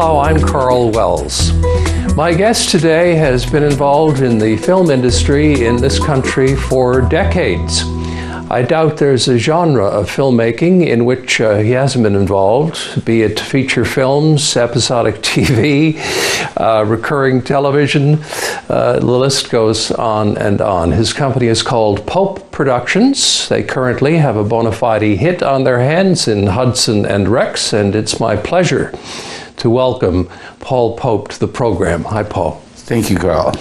Hello, I'm Karl Wells. My guest today has been involved in the film industry in this country for decades. I doubt there's a genre of filmmaking in which he hasn't been involved, be it feature films, episodic TV, recurring television, the list goes on and on. His company is called Pope Productions. They currently have a bona fide hit on their hands in Hudson Rex, and it's my pleasure to welcome Paul Pope to the program. Hi, Paul. Thank you, Karl.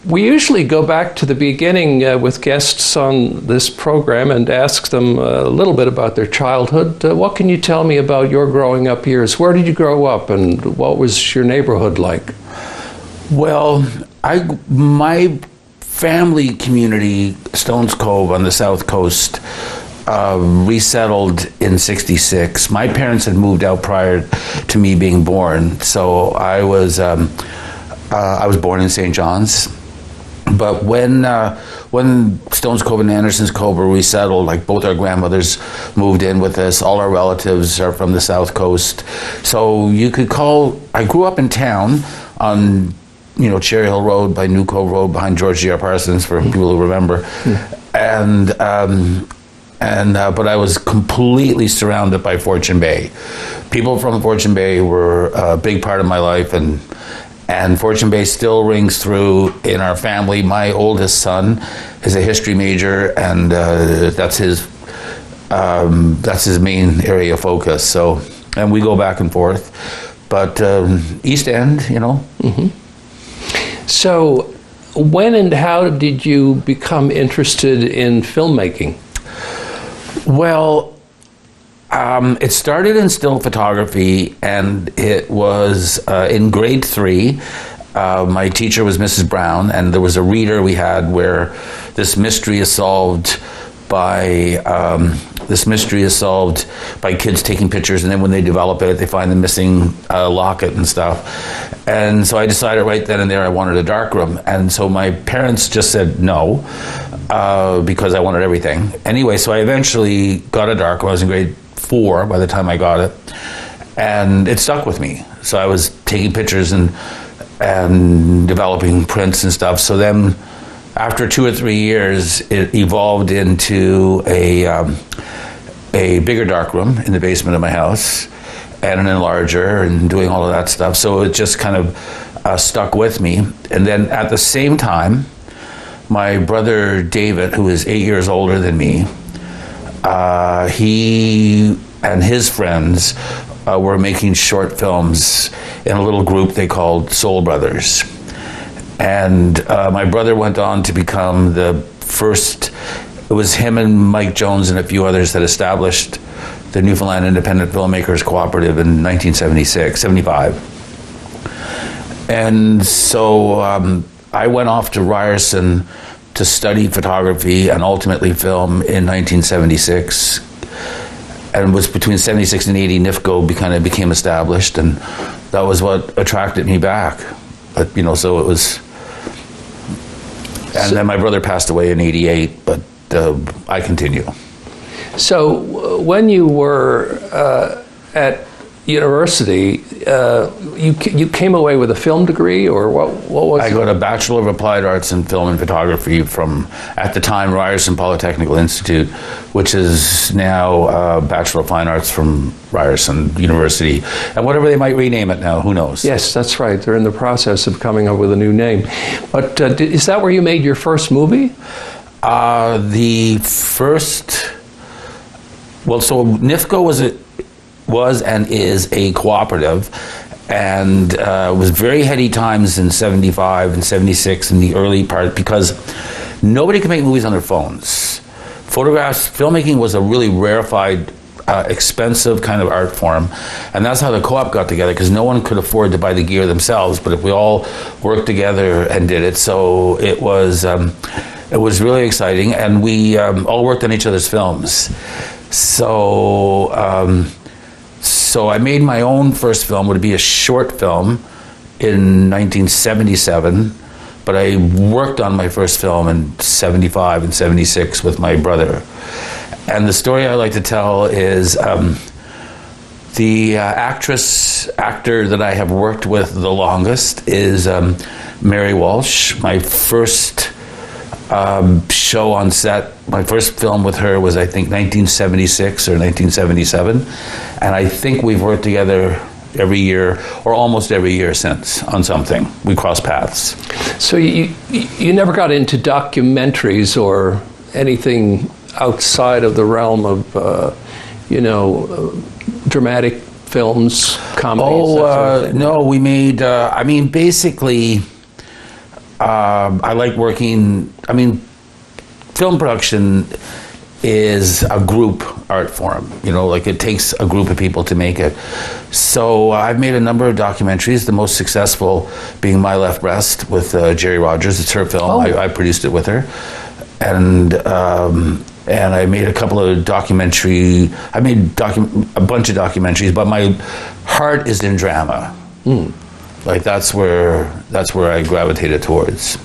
We usually go back to the beginning with guests on this program and ask them a little bit about their childhood. What can you tell me about your growing up years? Where did you grow up and what was your neighborhood like? Well, my family community, Stones Cove on the south coast, resettled in '66. My parents had moved out prior to me being born, so I was born in St. John's. But when Stones Cove and Anderson's Cove were resettled, like both our grandmothers moved in with us, all our relatives are from the south coast. So you could I grew up in town on, Cherry Hill Road by New Cove Road behind George G.R. Parsons, for people who remember. But I was completely surrounded by Fortune Bay. People from Fortune Bay were a big part of my life, and Fortune Bay still rings through in our family. My oldest son is a history major, and that's his main area of focus. So, and we go back and forth. But East End, Mm-hmm. So, when and how did you become interested in filmmaking? Well, it started in still photography, and it was in grade 3. My teacher was Mrs. Brown, and there was a reader we had where this mystery is solved by kids taking pictures, and then when they develop it, they find the missing locket and stuff. And so I decided right then and there I wanted a darkroom, and so my parents just said no because I wanted everything. Anyway, so I eventually got a darkroom. I was in grade 4 by the time I got it, and it stuck with me. So I was taking pictures and developing prints and stuff. So then after 2 or 3 years, it evolved into a bigger darkroom in the basement of my house, and an enlarger, and doing all of that stuff. So it just kind of stuck with me. And then at the same time, my brother David, who is 8 years older than me, he and his friends were making short films in a little group they called Soul Brothers. And my brother went on to become the first. It was him and Mike Jones and a few others that established the Newfoundland Independent Filmmakers Cooperative in 1975. And so I went off to Ryerson to study photography and ultimately film in 1976. And it was between 76 and 80, NIFCO kind of became established, and that was what attracted me back. But, so it was. And then my brother passed away in '88, but I continue. So when you were at university, you came away with a film degree, or what was I got a Bachelor of Applied Arts in Film and Photography from, at the time, Ryerson Polytechnical Institute, which is now Bachelor of Fine Arts from Ryerson University. And whatever they might rename it now, who knows? Yes, that's right. They're in the process of coming up with a new name. But is that where you made your first movie? The first... Well, so NIFCO was and is a cooperative, and was very heady times in 75 and 76 in the early part, because nobody could make movies on their phones. Filmmaking was a really rarefied, expensive kind of art form, and that's how the co-op got together, because no one could afford to buy the gear themselves, but if we all worked together and did it, so it was really exciting, and we all worked on each other's films. So I made my own first film, would be a short film, in 1977, but I worked on my first film in 75 and 76 with my brother. And the story I like to tell is The actor that I have worked with the longest is Mary Walsh. My first show on set, my first film with her was, I think, 1976 or 1977. And I think we've worked together every year, or almost every year since, on something. We cross paths. So you never got into documentaries or anything outside of the realm of, dramatic films, comedies? No, we made, basically, I like working, film production is a group art form, it takes a group of people to make it. So I've made a number of documentaries, the most successful being My Left Breast with Jerry Rogers. It's her film. Oh. I produced it with her. And I made a couple of a bunch of documentaries, but my heart is in drama. Like that's where I gravitated towards.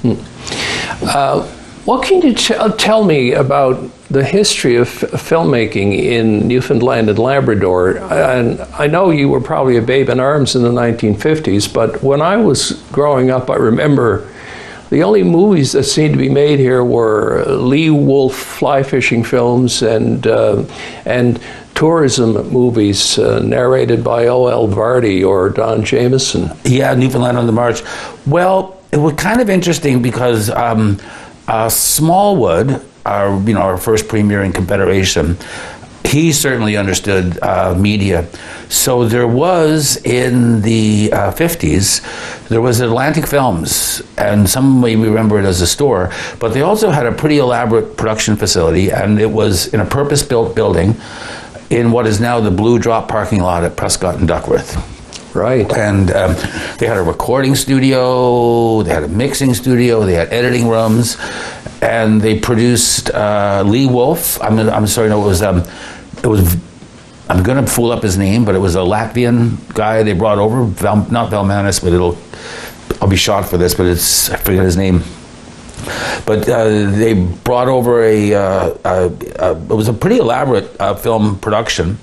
What can you tell me about the history of filmmaking in Newfoundland and Labrador? And I know you were probably a babe in arms in the 1950s, but when I was growing up, I remember the only movies that seemed to be made here were Lee Wolf fly fishing films and tourism movies narrated by O.L. Vardy or Don Jameson. Yeah, Newfoundland on the March. Well, it was kind of interesting because Smallwood, our first premier in Confederation, he certainly understood media. So there was, in the 50s, there was Atlantic Films, and some may remember it as a store, but they also had a pretty elaborate production facility, and it was in a purpose-built building in what is now the Blue Drop parking lot at Prescott and Duckworth. Right. And they had a recording studio, they had a mixing studio, they had editing rooms, and they produced Lee Wolf. I'm sorry, no, it was. I'm going to fool up his name, but it was a Latvian guy they brought over, not Bellmanus, but I'll be shot for this, but I forget his name. But they brought over it was a pretty elaborate film production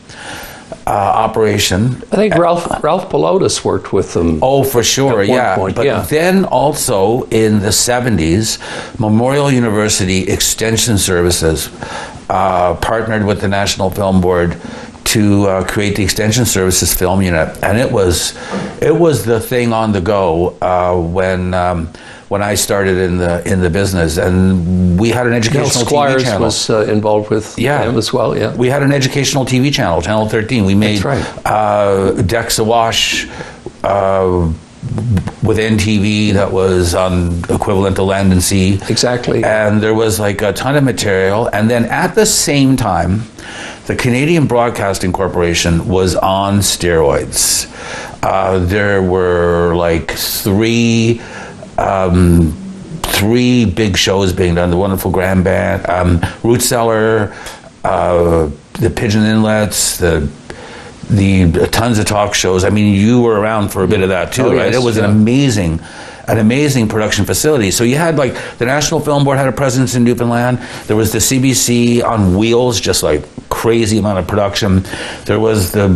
operation. I think Ralph Pilotis worked with them. Oh, for sure, yeah. Point, but yeah. Then also in the 70s, Memorial University Extension Services partnered with the National Film Board to create the Extension Services Film Unit, and it was the thing on the go when I started in the business, and we had an educational Squires TV channel. Was involved with them as well. Yeah, we had an educational TV channel, Channel 13. We made Decks Awash with NTV that was on equivalent to Land and Sea. Exactly. And there was like a ton of material, and then at the same time, the Canadian Broadcasting Corporation was on steroids. There were like three big shows being done. The Wonderful Grand Band, Root Cellar, the Pigeon Inlets, the tons of talk shows. I mean, you were around for a bit of that too, right? Yes, it was an amazing production facility. So you had like the National Film Board had a presence in Newfoundland. There was the CBC on wheels, just like crazy amount of production. There was the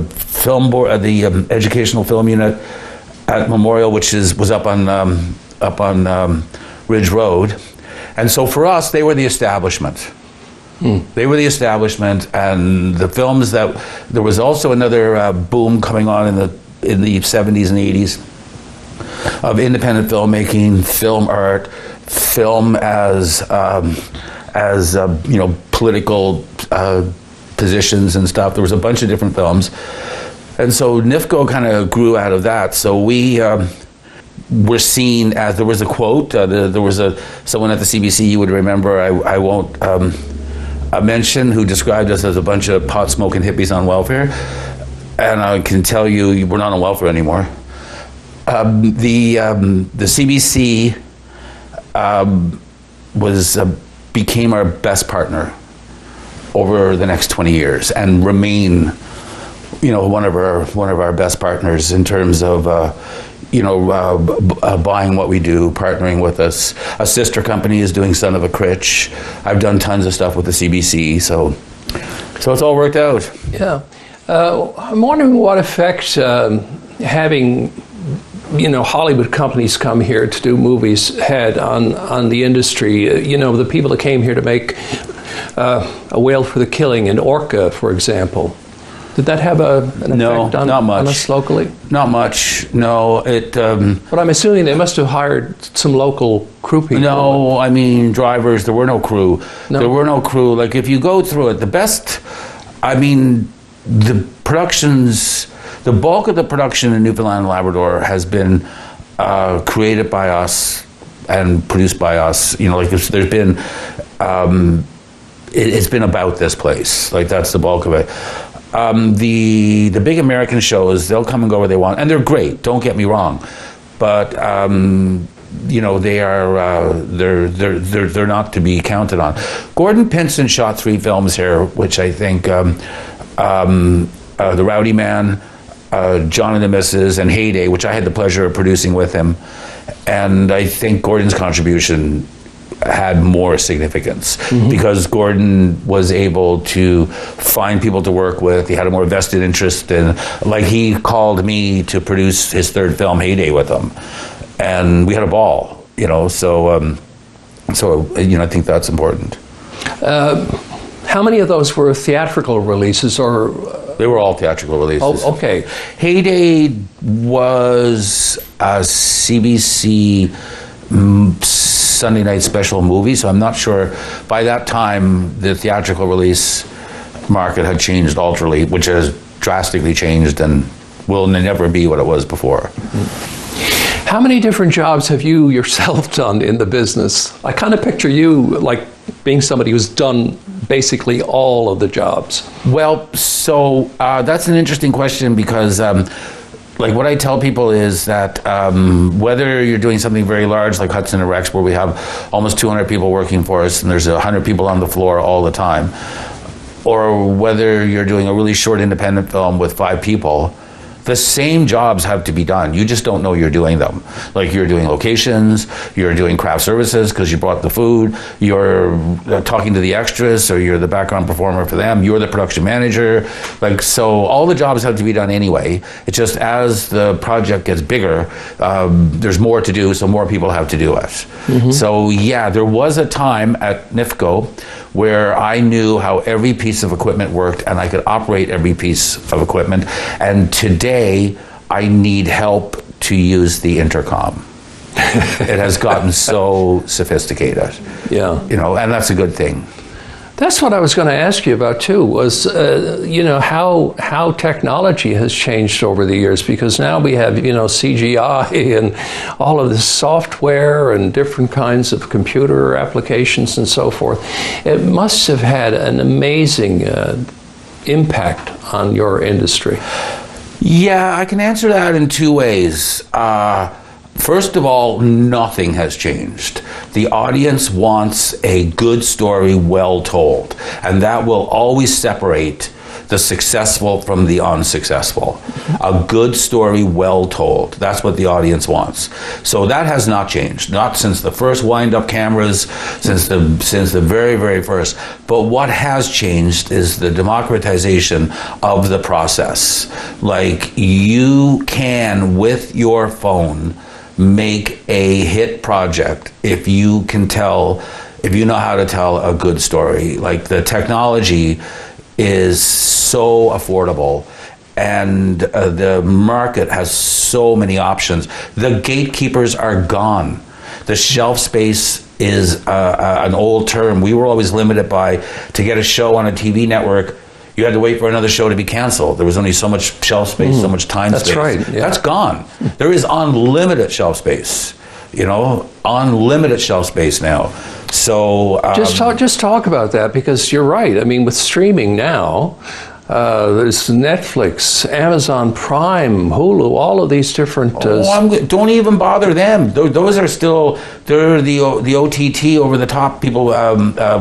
film board, the Educational Film Unit at Memorial, which was up on Ridge Road. And so for us, they were the establishment. They were the establishment, and the films that there was also another boom coming on in the 70s and 80s of independent filmmaking, film art, film as political positions and stuff. There was a bunch of different films, and so NIFCO kind of grew out of that. So we were seen as, there was a quote. There was someone at the CBC you would remember. I won't. Mention, who described us as a bunch of pot-smoking hippies on welfare, and I can tell you, we're not on welfare anymore. The CBC became our best partner over the next 20 years, and remain, one of our best partners in terms of buying what we do, partnering with us. A sister company is doing Son of a Critch. I've done tons of stuff with the CBC, so it's all worked out. Yeah. I'm wondering what effect having Hollywood companies come here to do movies had on the industry. The people that came here to make A Whale for the Killing and Orca, for example. Did that have an effect on us locally? Not much. No, But I'm assuming they must have hired some local crew people. No, I mean drivers. There were no crew. No. There were no crew. Like if you go through it, the productions. The bulk of the production in Newfoundland and Labrador has been created by us and produced by us. There's been, it's been about this place. Like that's the bulk of it. The big American shows, they'll come and go where they want, and they're great. Don't get me wrong, but they are they're not to be counted on. Gordon Pinson shot 3 films here, which I think The Rowdy Man, John and the Missus, and Heyday, which I had the pleasure of producing with him. And I think Gordon's contribution had more significance because Gordon was able to find people to work with. He had a more vested interest in, like he called me to produce his 3rd film, Heyday, with him. And we had a ball, so I think that's important. How many of those were theatrical releases or... They were all theatrical releases. Oh, okay. Heyday was a CBC Sunday night special movie, so I'm not sure. By that time, the theatrical release market had changed alterly, which has drastically changed and will never be what it was before. How many different jobs have you yourself done in the business? I kind of picture you like being somebody who's done basically all of the jobs. Well, so that's an interesting question because what I tell people is that whether you're doing something very large like Hudson Rex, where we have almost 200 people working for us and there's 100 people on the floor all the time, or whether you're doing a really short independent film with 5 people, the same jobs have to be done. You just don't know you're doing them. Like you're doing locations, you're doing craft services because you brought the food, you're talking to the extras, or you're the background performer for them, you're the production manager. So all the jobs have to be done anyway. It's just as the project gets bigger, there's more to do, so more people have to do it. So yeah, there was a time at NIFCO where I knew how every piece of equipment worked and I could operate every piece of equipment. And today, I need help to use the intercom. It has gotten so sophisticated. Yeah. And that's a good thing. That's what I was going to ask you about too, was how technology has changed over the years, because now we have CGI and all of this software and different kinds of computer applications and so forth. It must have had an amazing impact on your industry. Yeah, I can answer that in 2 ways. First of all, nothing has changed. The audience wants a good story well told, and that will always separate the successful from the unsuccessful. A good story well told. That's what the audience wants. So that has not changed. Not since the first wind-up cameras, since the very, very first. But what has changed is the democratization of the process. Like you can, with your phone, make a hit project if you know how to tell a good story. Like the technology is so affordable and the market has so many options. The gatekeepers are gone. The shelf space is an old term. We were always limited to get a show on a TV network, you had to wait for another show to be canceled. There was only so much shelf space, so much time space. That's right. Yeah. That's gone. There is unlimited shelf space. Unlimited shelf space now. So just talk about that, because you're right. I mean, with streaming now, there's Netflix, Amazon Prime, Hulu, all of these different... don't even bother them. Those are still, they're the OTT, over-the-top people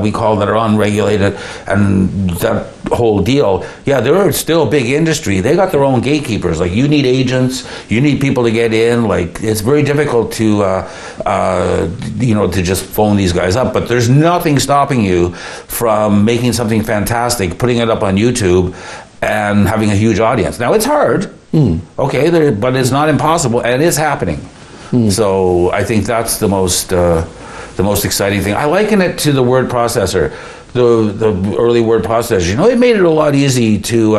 we call that are unregulated, and that whole deal. Yeah, they're still a big industry. They got their own gatekeepers. Like, you need agents, you need people to get in. Like, it's very difficult to, to just phone these guys up. But there's nothing stopping you from making something fantastic, putting it up on YouTube, and having a huge audience. Now, it's hard, okay, but it's not impossible, and it is happening. So I think that's the most exciting thing. I liken it to the word processor, the early word processors. You know, it made it a lot easy to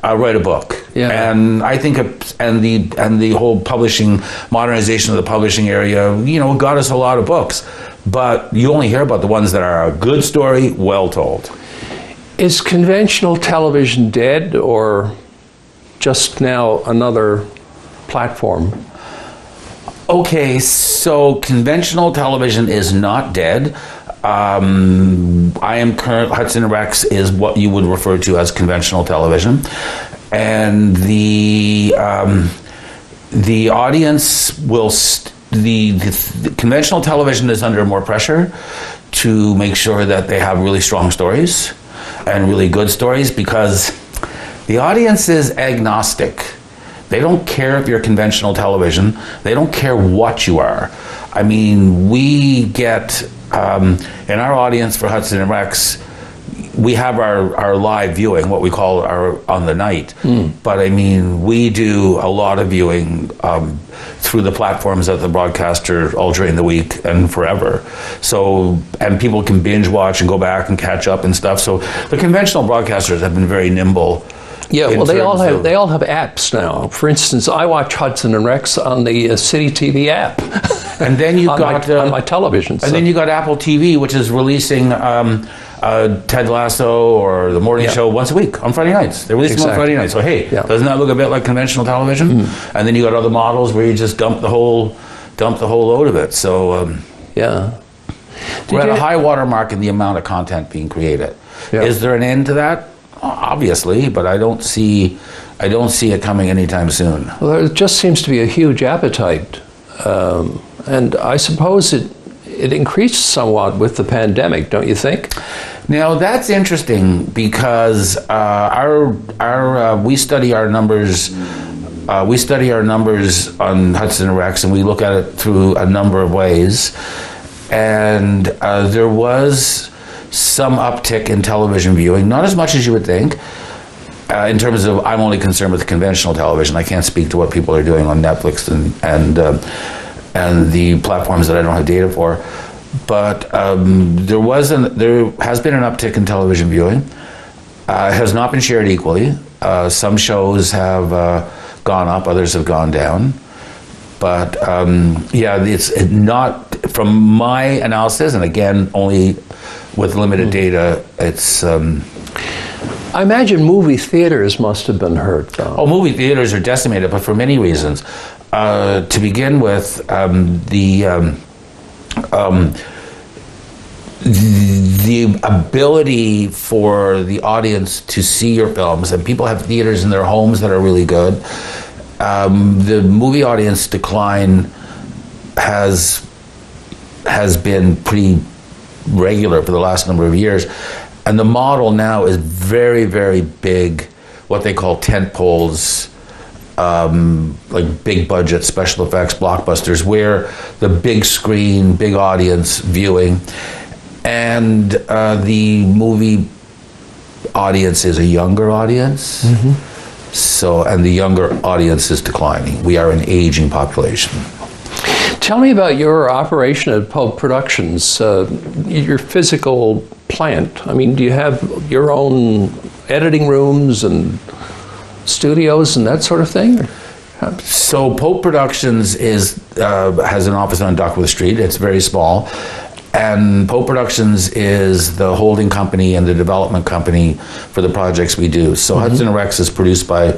write a book. Yeah. And I think the whole publishing, modernization of the publishing area, you know, got us a lot of books. But you only hear about the ones that are a good story, well told. Is conventional television dead, or just now another platform? Okay, so conventional television is not dead. Hudson Rex is what you would refer to as conventional television, and the audience will. The conventional television is under more pressure to make sure that they have really strong stories and really good stories, because the audience is agnostic. They don't care if you're conventional television. They don't care what you are. I mean, we get, in our audience for Hudson and Rex, we have our live viewing, what we call our on the night. But I mean, we do a lot of viewing through the platforms that the broadcaster all during the week and forever. So, and people can binge watch and go back and catch up and stuff. So the conventional broadcasters have been very nimble. Yeah, well, they all have apps now. For instance, I watch Hudson and Rex on the City TV app. And then you've on my television. And then you got Apple TV, which is releasing Ted Lasso or The Morning Show once a week on Friday nights. They release them on Friday nights. So hey, doesn't that look a bit like conventional television? And then you got other models where you just dump the whole load of it. So we're at a high water mark in the amount of content being created. Yeah. Is there an end to that? Obviously, but I don't see it coming anytime soon. Well, there just seems to be a huge appetite, and I suppose it increased somewhat with the pandemic, don't you think? Now that's interesting, because we study our numbers. We study our numbers on Hudson Rex, and we look at it through a number of ways. And there was some uptick in television viewing, not as much as you would think. In terms of, I'm only concerned with conventional television. I can't speak to what people are doing on Netflix and the platforms that I don't have data for. But there has been an uptick in television viewing. It has not been shared equally. Some shows have gone up, others have gone down. But it's not, from my analysis, and again, only with limited data, it's... I imagine movie theaters must have been hurt, though. Oh, movie theaters are decimated, but for many reasons. To begin with, the ability for the audience to see your films, and people have theaters in their homes that are really good. The movie audience decline has been pretty regular for the last number of years, and the model now is very, very big, what they call tent poles, like big budget special effects blockbusters, where the big screen, big audience viewing, and the movie audience is a younger audience. So, and the younger audience is declining. We are an aging population. Tell me about your operation at Pope Productions, your physical plant. I mean, do you have your own editing rooms and studios and that sort of thing? So Pope Productions has an office on Duckworth Street. It's very small. And Pope Productions is the holding company and the development company for the projects we do. So Hudson Rex is produced by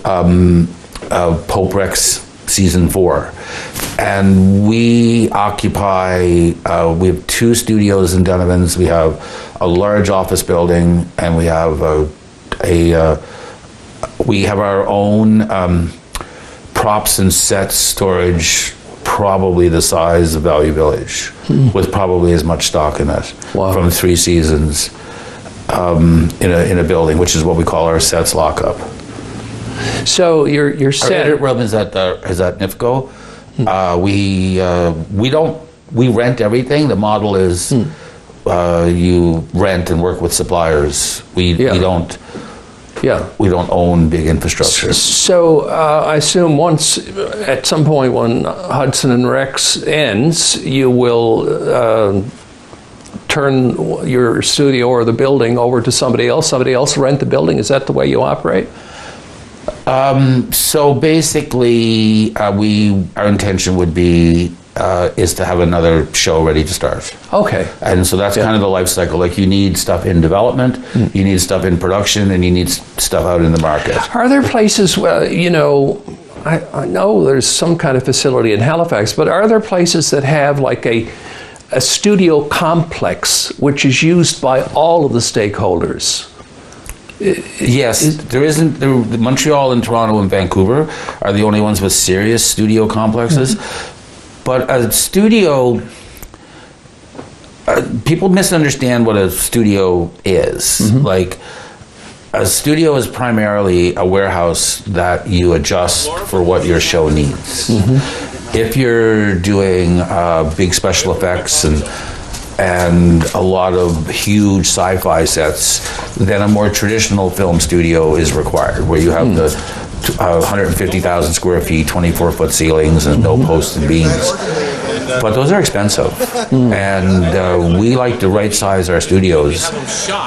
Pope Rex Season 4. And we occupy, we have 2 studios in Donovan's. We have a large office building, and we have our own props and sets storage, probably the size of Value Village, with probably as much stock in it from 3 seasons in a building, which is what we call our sets lockup. So your set our edit room is at NIFCO. We rent everything. The model is you rent and work with suppliers. We don't. Yeah. We don't own big infrastructure. So I assume at some point when Hudson Rex ends, you will turn your studio or the building over to somebody else rent the building. Is that the way you operate? So basically, our intention would be is to have another show ready to start. Okay. And so that's kind of the life cycle. Like, you need stuff in development, you need stuff in production, and you need stuff out in the market. Are there places where, I know there's some kind of facility in Halifax, but are there places that have like a studio complex which is used by all of the stakeholders? Yes, there isn't. Montreal and Toronto and Vancouver are the only ones with serious studio complexes. But a studio, people misunderstand what a studio is. Like, a studio is primarily a warehouse that you adjust for what your show needs. If you're doing big special effects and a lot of huge sci-fi sets, then a more traditional film studio is required, where you have the 150,000 square feet, 24-foot ceilings, and no posts and beams. But those are expensive, and we like to right-size our studios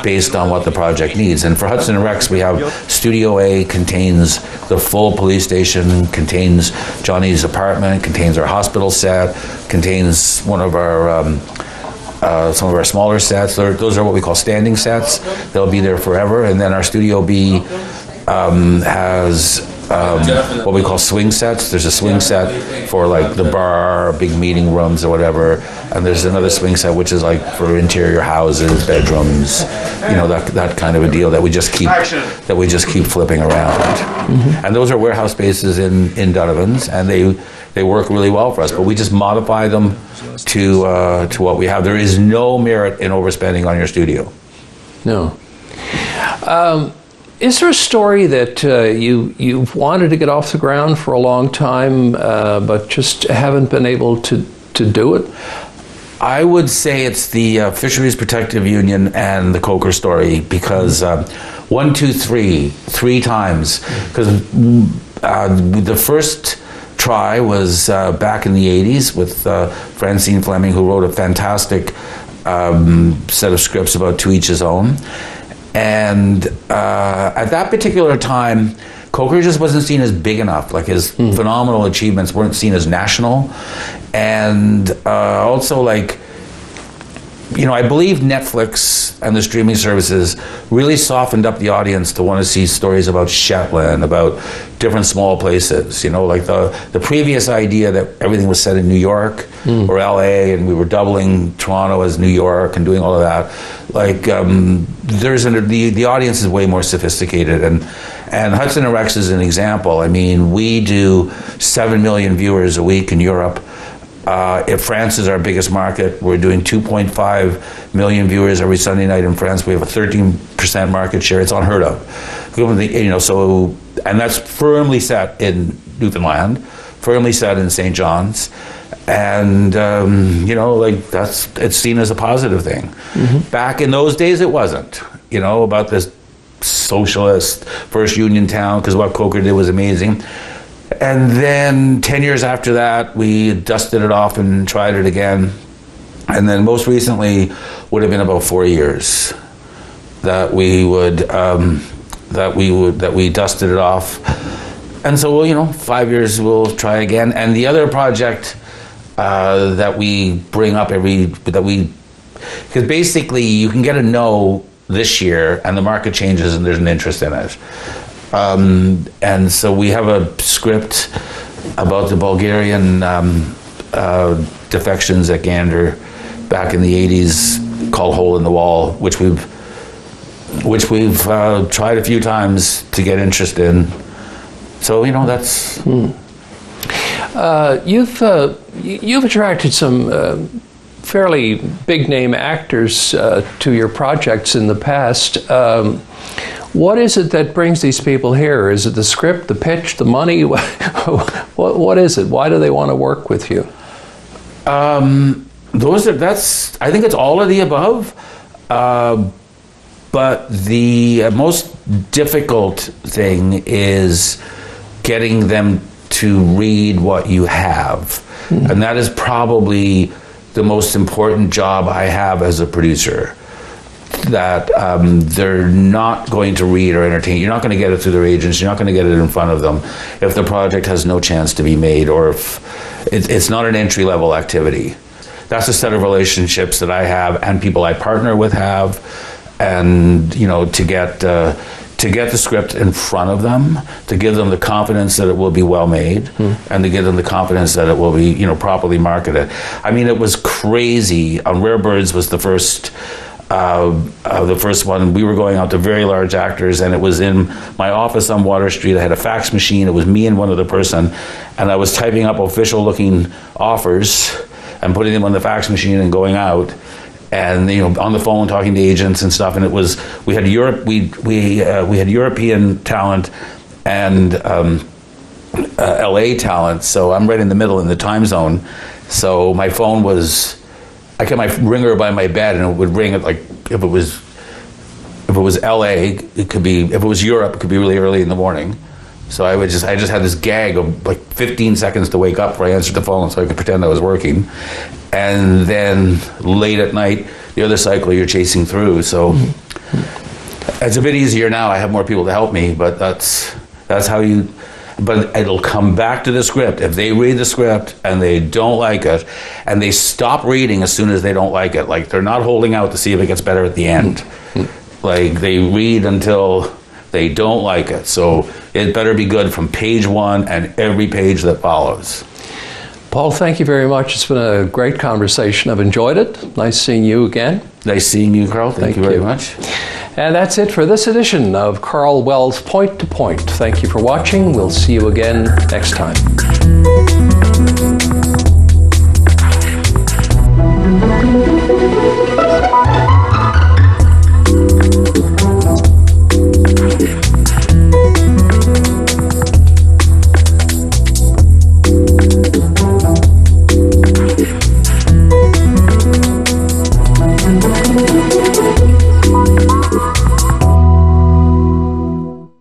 based on what the project needs. And for Hudson Rex, we have Studio A contains the full police station, contains Johnny's apartment, contains our hospital set, contains one of our some of our smaller sets. Those are what we call standing sets. They'll be there forever. And then our Studio B has what we call swing sets. There's a swing set for like the bar, big meeting rooms or whatever, and there's another swing set which is like for interior houses, bedrooms, that kind of a deal that we just keep flipping around. And those are warehouse spaces in Donovan's, and they work really well for us, but we just modify them to what we have. There is no merit in overspending on your studio. No. Is there a story that you've wanted to get off the ground for a long time, but just haven't been able to do it? I would say it's the Fisheries Protective Union and the Coker story, because 1, 2, 3, 3 times. Because the first try was back in the 80s with Francine Fleming, who wrote a fantastic set of scripts about To Each His Own. And at that particular time, Coker just wasn't seen as big enough. Like, his phenomenal achievements weren't seen as national. And also, like, I believe Netflix and the streaming services really softened up the audience to want to see stories about Shetland, about different small places. Like the previous idea that everything was set in New York or LA, and we were doubling Toronto as New York and doing all of that. Like, the audience is way more sophisticated, and Hudson Rex is an example. I mean, we do 7 million viewers a week in Europe. If France is our biggest market, we're doing 2.5 million viewers every Sunday night in France. We have a 13% market share. It's unheard of. So, and that's firmly set in Newfoundland, firmly set in St. John's, and it's seen as a positive thing. Back in those days, it wasn't. About this socialist first union town, because what Coker did was amazing. And then 10 years after that, we dusted it off and tried it again. And then most recently would have been about 4 years that we dusted it off. And so, 5 years we'll try again. And the other project that we bring up because basically you can get a no this year and the market changes and there's an interest in it. And so we have a script about the Bulgarian defections at Gander back in the 80s called Hole in the Wall, which we've tried a few times to get interest in. So, that's... You've attracted some fairly big-name actors to your projects in the past. What is it that brings these people here? Is it the script, the pitch, the money? What is it? Why do they want to work with you? I think it's all of the above. But the most difficult thing is getting them to read what you have. And that is probably the most important job I have as a producer. That they're not going to read or entertain. You're not going to get it through their agents. You're not going to get it in front of them if the project has no chance to be made, or if it's not an entry-level activity. That's a set of relationships that I have and people I partner with have, and to get the script in front of them, to give them the confidence that it will be well made, and to give them the confidence that it will be properly marketed. I mean, it was crazy. On Rare Birds was the first one. We were going out to very large actors, and it was in my office on Water Street. I had a fax machine. It was me and one other person, and I was typing up official looking offers and putting them on the fax machine and going out, and on the phone talking to agents and stuff. And it was, we had had European talent and LA talent, so I'm right in the middle in the time zone. So my phone was, I kept my ringer by my bed, and it would ring at, like, if it was LA, it could be, if it was Europe, it could be really early in the morning. So I just had this gag of like 15 seconds to wake up before I answered the phone, so I could pretend I was working. And then late at night, the other cycle you're chasing through. So it's a bit easier now. I have more people to help me, but that's how you. But it'll come back to the script. If they read the script and they don't like it, and they stop reading as soon as they don't like it, like they're not holding out to see if it gets better at the end. Like they read until they don't like it. So it better be good from page one and every page that follows. Paul, thank you very much. It's been a great conversation. I've enjoyed it. Nice seeing you again. Nice seeing you, Karl. Thank you very much. And that's it for this edition of Karl Wells Point to Point. Thank you for watching. We'll see you again next time.